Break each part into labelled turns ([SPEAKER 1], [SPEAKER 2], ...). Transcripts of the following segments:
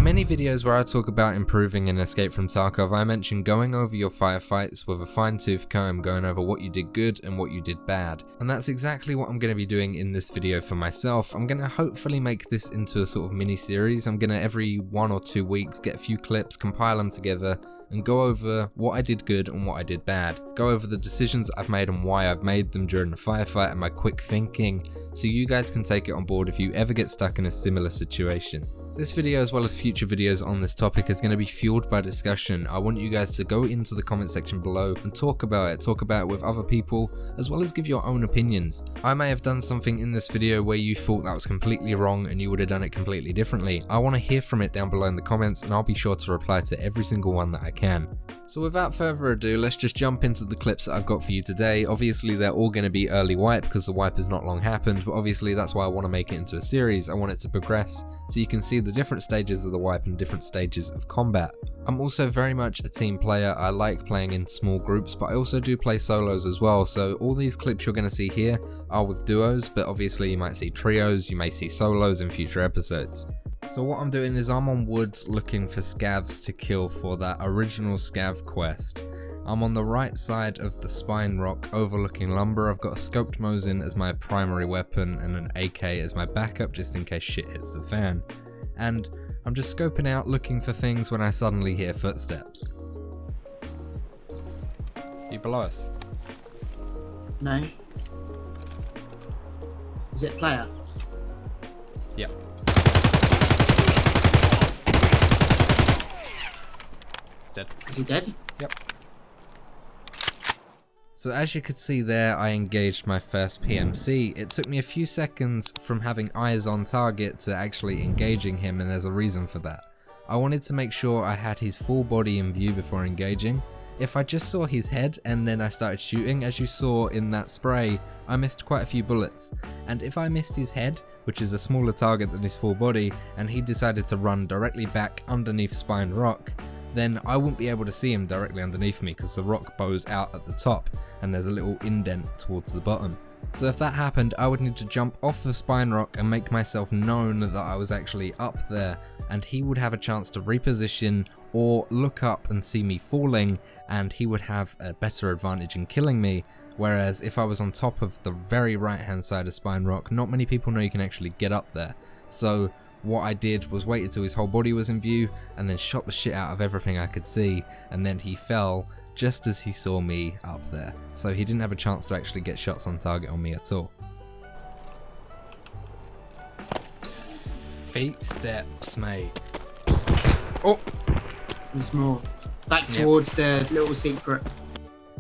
[SPEAKER 1] many videos where I talk about improving in Escape from Tarkov, I mention going over your firefights with a fine-tooth comb, going over what you did good and what you did bad. And that's exactly what I'm going to be doing in this video for myself. I'm going to hopefully make this into a sort of mini-series. I'm going to every 1 or 2 weeks get a few clips, compile them together, and go over what I did good and what I did bad. Go over the decisions I've made and why I've made them during the firefight and my quick thinking, so you guys can take it on board if you ever get stuck in a similar situation. This video, as well as future videos on this topic, is going to be fueled by discussion. I want you guys to go into the comment section below and talk about it with other people, as well as give your own opinions. I may have done something in this video where you thought that was completely wrong and you would have done it completely differently. I want to hear from it down below in the comments, and I'll be sure to reply to every single one that I can. So without further ado, let's just jump into the clips that I've got for you today. Obviously they're all going to be early wipe because the wipe has not long happened, but obviously that's why I want to make it into a series. I want it to progress so you can see the different stages of the wipe and different stages of combat. I'm also very much a team player. I like playing in small groups, but I also do play solos as well. So all these clips you're going to see here are with duos, but obviously you might see trios, you may see solos in future episodes. So what I'm doing is I'm on woods looking for scavs to kill for that original scav quest. I'm on the right side of the spine rock overlooking lumber. I've got a scoped Mosin as my primary weapon and an AK as my backup just in case shit hits the fan. And I'm just scoping out looking for things when I suddenly hear footsteps. You below us?
[SPEAKER 2] No. Is it player?
[SPEAKER 1] Yep. Dead.
[SPEAKER 2] Is he dead?
[SPEAKER 1] Yep. So as you could see there, I engaged my first PMC. It took me a few seconds from having eyes on target to actually engaging him, and there's a reason for that. I wanted to make sure I had his full body in view before engaging. If I just saw his head and then I started shooting, as you saw in that spray, I missed quite a few bullets. And if I missed his head, which is a smaller target than his full body, and he decided to run directly back underneath spine rock, then I wouldn't be able to see him directly underneath me because the rock bows out at the top and there's a little indent towards the bottom. So if that happened, I would need to jump off the spine rock and make myself known that I was actually up there, and he would have a chance to reposition or look up and see me falling, and he would have a better advantage in killing me. Whereas if I was on top of the very right hand side of spine rock, not many people know you can actually get up there. So what I did was waited till his whole body was in view and then shot the shit out of everything I could see, and then he fell just as he saw me up there. So he didn't have a chance to actually get shots on target on me at all. Feet steps, mate. Oh!
[SPEAKER 2] There's more. Back towards the little secret.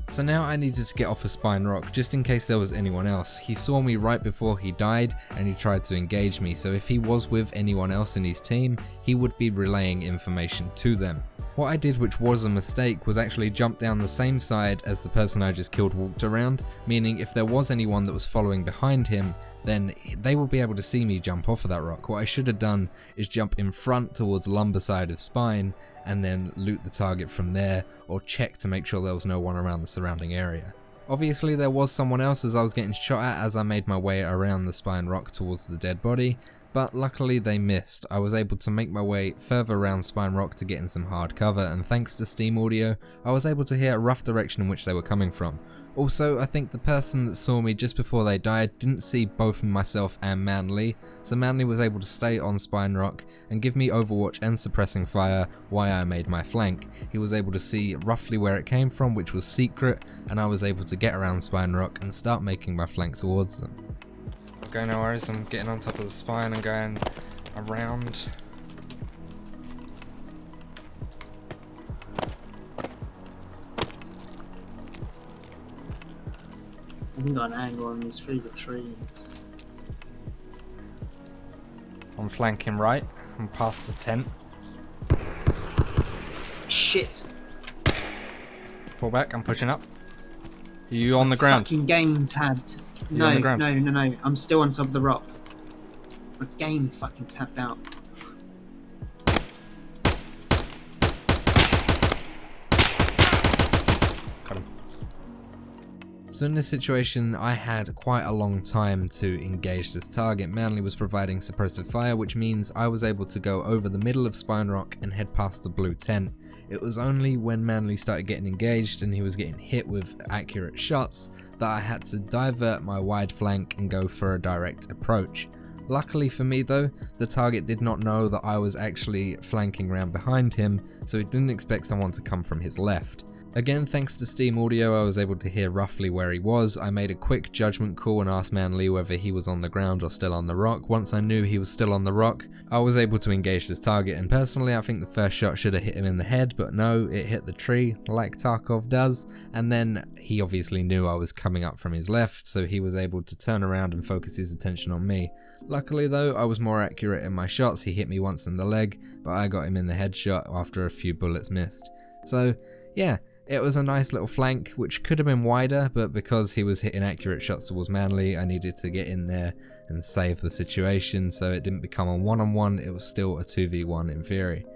[SPEAKER 1] So now I needed to get off a spine rock just in case there was anyone else. He saw me right before he died and he tried to engage me, so if he was with anyone else in his team, he would be relaying information to them. What I did, which was a mistake, was actually jump down the same side as the person I just killed walked around, meaning if there was anyone that was following behind him, then they will be able to see me jump off of that rock. What I should have done is jump in front towards lumber side of spine and then loot the target from there, or check to make sure there was no one around the surrounding area. Obviously there was someone else as I was getting shot at as I made my way around the spine rock towards the dead body, but luckily they missed. I was able to make my way further around spine rock to get in some hard cover, and thanks to Steam audio, I was able to hear a rough direction in which they were coming from. Also, I think the person that saw me just before they died didn't see both myself and Manly, so Manly was able to stay on spine rock and give me overwatch and suppressing fire while I made my flank. He was able to see roughly where it came from, which was secret, and I was able to get around spine rock and start making my flank towards them. Okay, no worries, I'm getting on top of the spine and going around.
[SPEAKER 2] I haven't got an angle on these through the trees.
[SPEAKER 1] I'm flanking right, I'm past the tent.
[SPEAKER 2] Shit!
[SPEAKER 1] Fall back, I'm pushing up. Are you on the ground?
[SPEAKER 2] Fucking game tabbed. No, I'm still on top of the rock. My game fucking tapped out.
[SPEAKER 1] Got him. So in this situation, I had quite a long time to engage this target. Manly was providing suppressive fire, which means I was able to go over the middle of Spine Rock and head past the blue tent. It was only when Manly started getting engaged and he was getting hit with accurate shots that I had to divert my wide flank and go for a direct approach. Luckily for me though, the target did not know that I was actually flanking around behind him, so he didn't expect someone to come from his left. Again, thanks to Steam Audio, I was able to hear roughly where he was. I made a quick judgment call and asked Manly whether he was on the ground or still on the rock. Once I knew he was still on the rock, I was able to engage this target, and personally I think the first shot should have hit him in the head, but no, it hit the tree like Tarkov does, and then he obviously knew I was coming up from his left, so he was able to turn around and focus his attention on me. Luckily though, I was more accurate in my shots. He hit me once in the leg, but I got him in the headshot after a few bullets missed. So yeah, it was a nice little flank, which could have been wider, but because he was hitting accurate shots towards Manly, I needed to get in there and save the situation, so it didn't become a one-on-one, it was still a 2v1 in theory.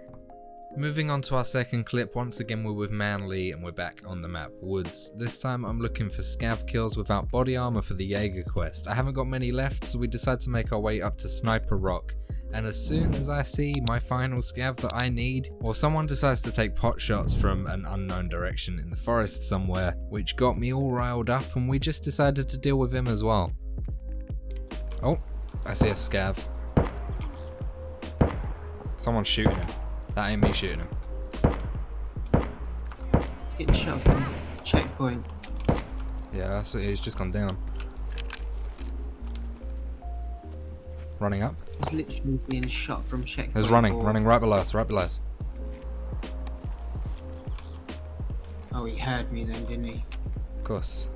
[SPEAKER 1] Moving on to our second clip, once again we're with Manly and we're back on the map Woods. This time I'm looking for scav kills without body armor for the Jaeger quest. I haven't got many left, so we decide to make our way up to Sniper Rock. And as soon as I see my final scav that I need, or someone decides to take pot shots from an unknown direction in the forest somewhere, which got me all riled up, and we just decided to deal with him as well. Oh, I see a scav. Someone's shooting him. That ain't me shooting him.
[SPEAKER 2] He's getting shot from checkpoint.
[SPEAKER 1] Yeah, so he's just gone down. Running up.
[SPEAKER 2] He's literally being shot from checkpoint.
[SPEAKER 1] There's running right below us, right below us.
[SPEAKER 2] Oh, he heard me then, didn't he?
[SPEAKER 1] Of course.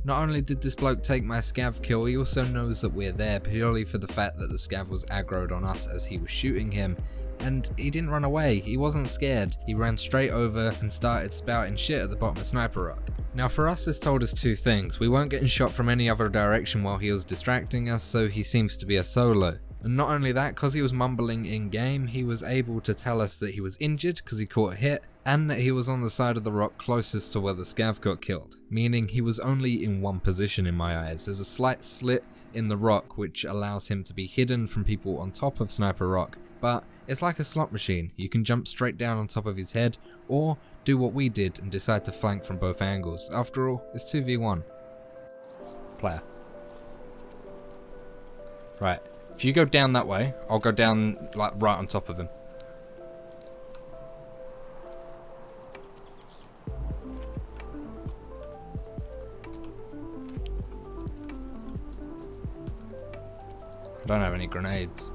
[SPEAKER 1] Not only did this bloke take my scav kill, he also knows that we're there purely for the fact that the scav was aggroed on us as he was shooting him. And he didn't run away, he wasn't scared. He ran straight over and started spouting shit at the bottom of Sniper Rock. Now for us this told us two things. We weren't getting shot from any other direction while he was distracting us, so he seems to be a solo. And not only that, because he was mumbling in game, he was able to tell us that he was injured because he caught a hit, and that he was on the side of the rock closest to where the scav got killed, meaning he was only in one position in my eyes. There's a slight slit in the rock which allows him to be hidden from people on top of Sniper Rock, but it's like a slot machine. You can jump straight down on top of his head, or do what we did and decide to flank from both angles. After all, it's 2v1. Player. Right. If you go down that way, I'll go down like right on top of him. I don't have any grenades.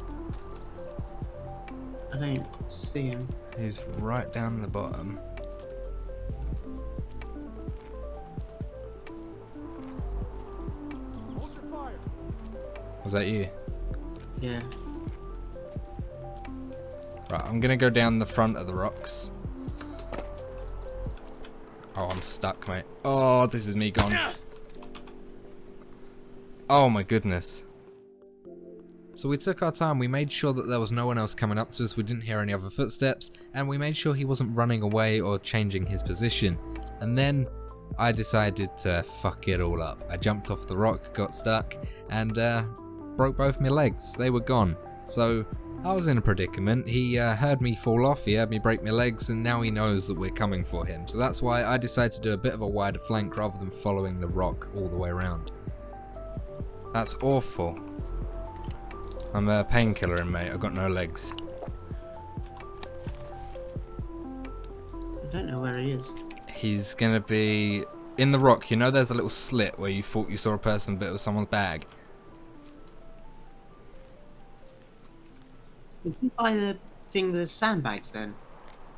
[SPEAKER 2] I don't see him.
[SPEAKER 1] He's right down the bottom. Was that you?
[SPEAKER 2] Yeah.
[SPEAKER 1] Right, I'm gonna go down the front of the rocks. Oh, I'm stuck, mate. Oh, this is me gone. Oh my goodness. So we took our time, we made sure that there was no one else coming up to us, we didn't hear any other footsteps, and we made sure he wasn't running away or changing his position. And then I decided to fuck it all up. I jumped off the rock, got stuck, and broke both my legs. They were gone. So I was in a predicament. He heard me fall off, he heard me break my legs, and now he knows that we're coming for him. So that's why I decided to do a bit of a wider flank rather than following the rock all the way around. That's awful. I'm a painkiller, mate. I've got no legs.
[SPEAKER 2] I don't know where he is.
[SPEAKER 1] He's gonna be in the rock. You know there's a little slit where you thought you saw a person but it was someone's bag?
[SPEAKER 2] Is he by the thing, the sandbags then?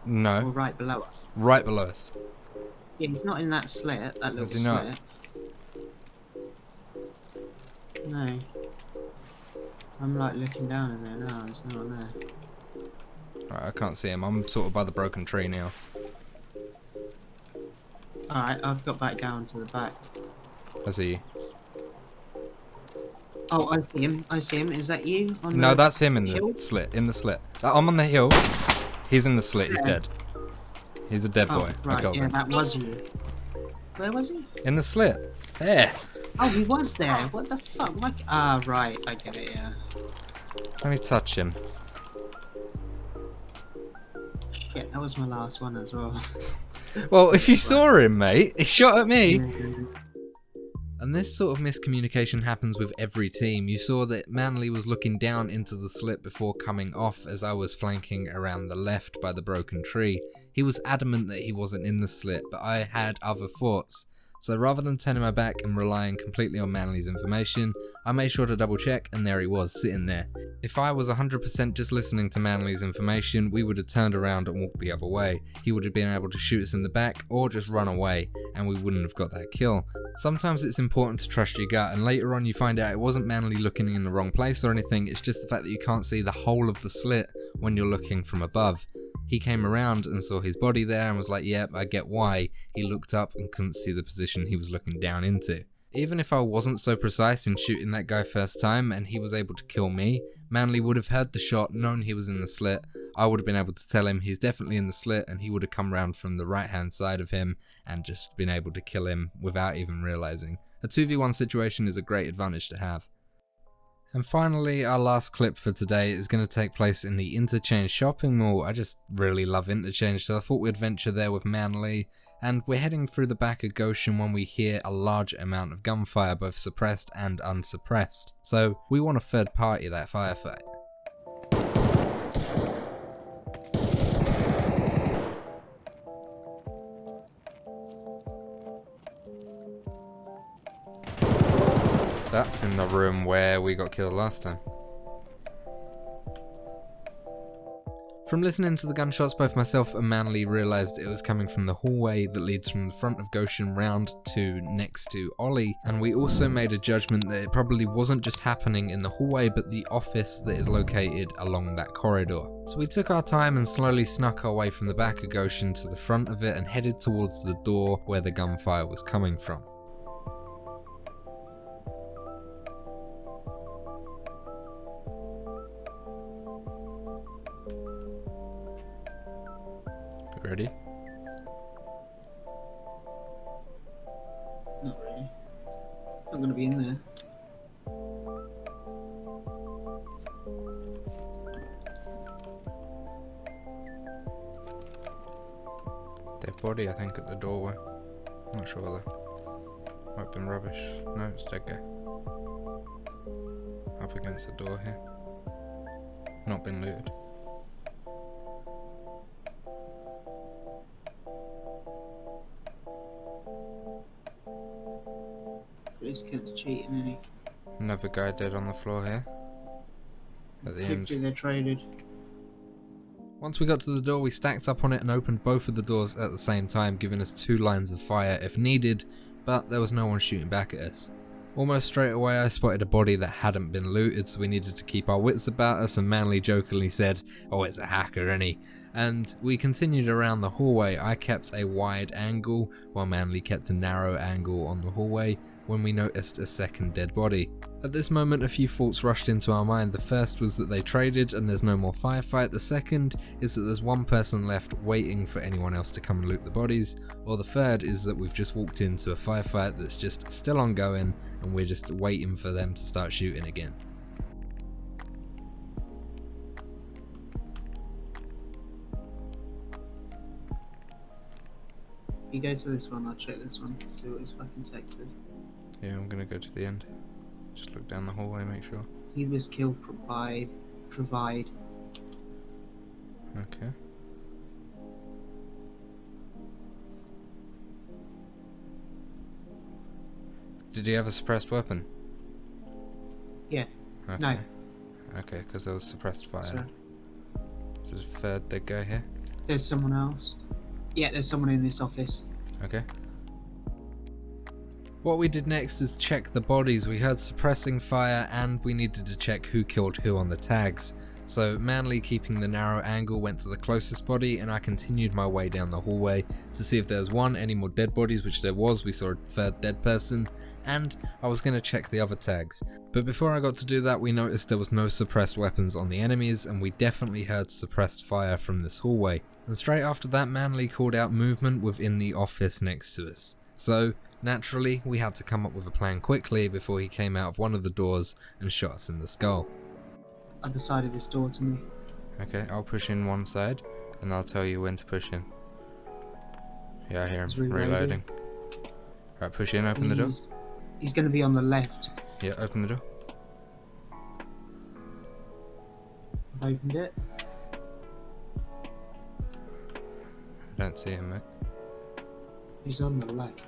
[SPEAKER 1] No.
[SPEAKER 2] Or right below us?
[SPEAKER 1] Right below us.
[SPEAKER 2] Yeah, he's not in that slit, that little
[SPEAKER 1] Is he
[SPEAKER 2] slit.
[SPEAKER 1] not?
[SPEAKER 2] No. I'm like looking down in there now, there's no one there.
[SPEAKER 1] Right, I can't see him. I'm sort of by the broken tree now.
[SPEAKER 2] Alright, I've got back down to the back.
[SPEAKER 1] I see you.
[SPEAKER 2] Oh, I see him. I see him. Is that you? On
[SPEAKER 1] No,
[SPEAKER 2] the
[SPEAKER 1] that's him in
[SPEAKER 2] hill?
[SPEAKER 1] the slit. In the slit. I'm on the hill. He's in the slit. He's dead. He's a dead boy.
[SPEAKER 2] Right,
[SPEAKER 1] I killed him.
[SPEAKER 2] that was you. Where was he?
[SPEAKER 1] In the slit. There.
[SPEAKER 2] Oh, he was there. What the fuck? Like, right. I get it, yeah.
[SPEAKER 1] Let me touch him.
[SPEAKER 2] Shit, that was my last one as well.
[SPEAKER 1] Well, if you saw him, mate, he shot at me.
[SPEAKER 2] Yeah.
[SPEAKER 1] And this sort of miscommunication happens with every team. You saw that Manly was looking down into the slit before coming off as I was flanking around the left by the broken tree. He was adamant that he wasn't in the slit, but I had other thoughts. So rather than turning my back and relying completely on Manly's information, I made sure to double check, and there he was, sitting there. If I was 100% just listening to Manly's information, we would have turned around and walked the other way. He would have been able to shoot us in the back or just run away, and we wouldn't have got that kill. Sometimes it's important to trust your gut, and later on you find out it wasn't Manly looking in the wrong place or anything, it's just the fact that you can't see the whole of the slit when you're looking from above. He came around and saw his body there and was like, yep, I get why. He looked up and couldn't see the position he was looking down into. Even if I wasn't so precise in shooting that guy first time and he was able to kill me, Manly would have heard the shot, known he was in the slit. I would have been able to tell him he's definitely in the slit, and he would have come around from the right hand side of him and just been able to kill him without even realizing. A 2v1 situation is a great advantage to have. And finally, our last clip for today is going to take place in the Interchange shopping mall. I just really love Interchange, so I thought we'd venture there with Manly. And we're heading through the back of Goshen when we hear a large amount of gunfire, both suppressed and unsuppressed. So we want to third party that firefight. That's in the room where we got killed last time. From listening to the gunshots, both myself and Manly realised it was coming from the hallway that leads from the front of Goshen round to next to Ollie, and we also made a judgment that it probably wasn't just happening in the hallway but the office that is located along that corridor. So we took our time and slowly snuck our way from the back of Goshen to the front of it and headed towards the door where the gunfire was coming from. Ready?
[SPEAKER 2] Not really. I'm gonna be in there.
[SPEAKER 1] Dead body, I think, at the doorway. Not sure though. Might have been rubbish. No, it's dead guy. Up against the door here. Not been looted.
[SPEAKER 2] This kid's cheating, isn't he?
[SPEAKER 1] Another guy dead on the floor here. At the
[SPEAKER 2] Hopefully
[SPEAKER 1] end.
[SPEAKER 2] they're traded.
[SPEAKER 1] Once we got to the door, we stacked up on it and opened both of the doors at the same time, giving us 2 lines of fire if needed, but there was no one shooting back at us. Almost straight away I spotted a body that hadn't been looted, so we needed to keep our wits about us, and Manly jokingly said, "Oh, it's a hacker, ain't he?" And we continued around the hallway. I kept a wide angle, while Manly kept a narrow angle on the hallway, when we noticed a second dead body. At this moment, a few thoughts rushed into our mind. The first was that they traded and there's no more firefight. The second is that there's one person left waiting for anyone else to come and loot the bodies. Or the third is that we've just walked into a firefight that's just still ongoing and we're just waiting for them to start shooting again.
[SPEAKER 2] You go to this one, I'll check this one, see what his fucking text is.
[SPEAKER 1] Yeah, I'm gonna go to the end. Just look down the hallway, make sure.
[SPEAKER 2] He was killed by Provide.
[SPEAKER 1] Okay. Did he have a suppressed weapon?
[SPEAKER 2] Yeah.
[SPEAKER 1] Okay.
[SPEAKER 2] No.
[SPEAKER 1] Okay, because there was suppressed fire.
[SPEAKER 2] Sorry.
[SPEAKER 1] So there's a third dead guy here?
[SPEAKER 2] There's someone else. Yeah, there's someone in this office.
[SPEAKER 1] Okay. What we did next is check the bodies. We heard suppressing fire and we needed to check who killed who on the tags. So Manly, keeping the narrow angle, went to the closest body and I continued my way down the hallway to see if there was any more dead bodies, which there was. We saw a third dead person and I was going to check the other tags. But before I got to do that, we noticed there was no suppressed weapons on the enemies and we definitely heard suppressed fire from this hallway. And straight after that, Manly called out movement within the office next to us. So, naturally, we had to come up with a plan quickly before he came out of one of the doors and shot us in the skull.
[SPEAKER 2] Other side of this door to me.
[SPEAKER 1] Okay, I'll push in one side, and I'll tell you when to push in. Yeah, I hear him reloading. Right, push in, open the door.
[SPEAKER 2] He's going to be on the left.
[SPEAKER 1] Yeah, open the door.
[SPEAKER 2] I've opened it.
[SPEAKER 1] I don't see him, mate.
[SPEAKER 2] He's on the left.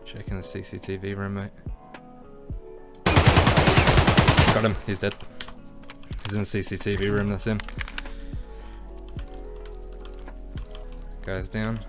[SPEAKER 1] Checking the CCTV room, mate. Got him, he's dead. He's in the CCTV room, that's him. Guy's down.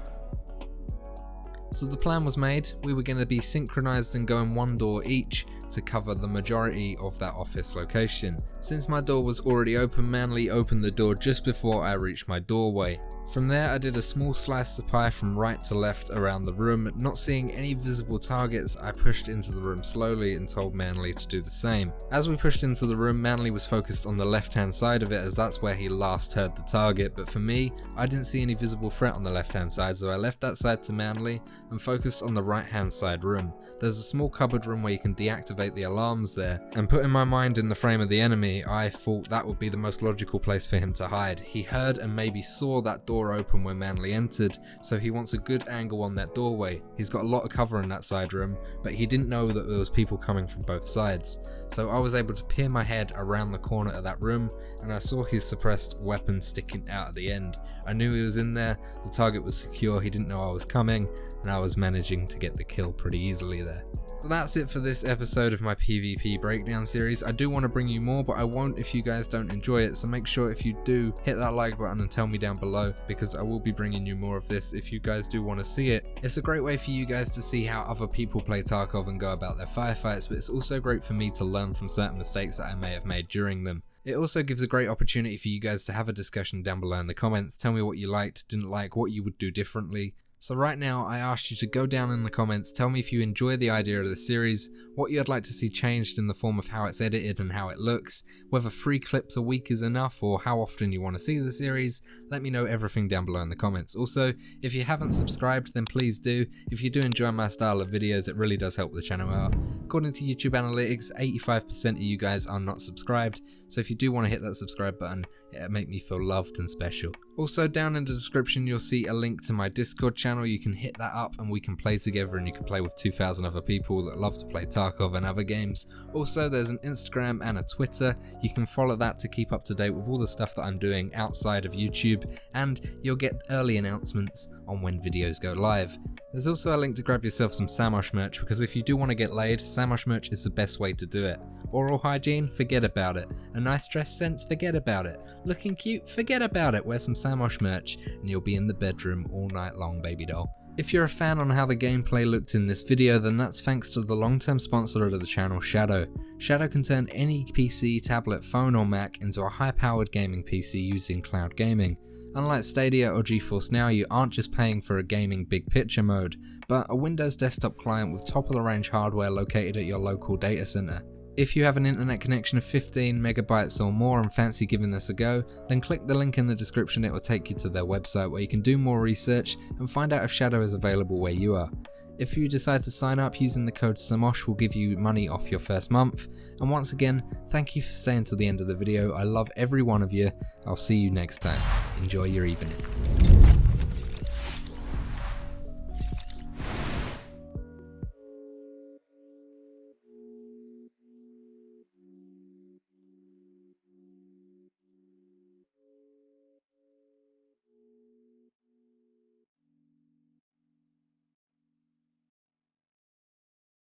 [SPEAKER 1] So the plan was made, we were going to be synchronized and going one door each to cover the majority of that office location. Since my door was already open, Manly opened the door just before I reached my doorway. From there I did a small slice of pie from right to left around the room. Not seeing any visible targets, I pushed into the room slowly and told Manly to do the same. As we pushed into the room, Manly was focused on the left hand side of it as that's where he last heard the target, but for me, I didn't see any visible threat on the left hand side, so I left that side to Manly and focused on the right hand side room. There's a small cupboard room where you can deactivate the alarms there, and putting my mind in the frame of the enemy, I thought that would be the most logical place for him to hide. He heard and maybe saw that door open when Manly entered, so he wants a good angle on that doorway. He's got a lot of cover in that side room, but he didn't know that there was people coming from both sides. So I was able to peer my head around the corner of that room, and I saw his suppressed weapon sticking out at the end. I knew he was in there, the target was secure, he didn't know I was coming, and I was managing to get the kill pretty easily there. So that's it for this episode of my PvP breakdown series. I do want to bring you more, but I won't if you guys don't enjoy it, so make sure if you do, hit that like button and tell me down below, because I will be bringing you more of this if you guys do want to see it. It's a great way for you guys to see how other people play Tarkov and go about their firefights, but it's also great for me to learn from certain mistakes that I may have made during them. It also gives a great opportunity for you guys to have a discussion down below in the comments. Tell me what you liked, didn't like, what you would do differently. So right now, I asked you to go down in the comments, tell me if you enjoy the idea of the series, what you'd like to see changed in the form of how it's edited and how it looks, whether 3 clips a week is enough or how often you want to see the series. Let me know everything down below in the comments. Also, if you haven't subscribed, then please do. If you do enjoy my style of videos, it really does help the channel out. According to YouTube analytics, 85% of you guys are not subscribed, so if you do want to hit that subscribe button, it'll make me feel loved and special. Also, down in the description you'll see a link to my Discord channel. You can hit that up and we can play together, and you can play with 2,000 other people that love to play Tarkov and other games. Also, there's an Instagram and a Twitter. You can follow that to keep up to date with all the stuff that I'm doing outside of YouTube, and you'll get early announcements on when videos go live. There's also a link to grab yourself some Samosh merch, because if you do want to get laid, Samosh merch is the best way to do it. Oral hygiene? Forget about it. A nice dress sense? Forget about it. Looking cute? Forget about it. Wear some Samosh merch and you'll be in the bedroom all night long, baby doll. If you're a fan on how the gameplay looked in this video, then that's thanks to the long-term sponsor of the channel, Shadow. Shadow can turn any PC, tablet, phone or Mac into a high-powered gaming PC using cloud gaming. Unlike Stadia or GeForce Now, you aren't just paying for a gaming big picture mode, but a Windows desktop client with top-of-the-range hardware located at your local data center. If you have an internet connection of 15 megabytes or more and fancy giving this a go, then click the link in the description. It will take you to their website where you can do more research and find out if Shadow is available where you are. If you decide to sign up using the code Samosh, will give you money off your first month. And once again, thank you for staying to the end of the video. I love every one of you. I'll see you next time. Enjoy your evening.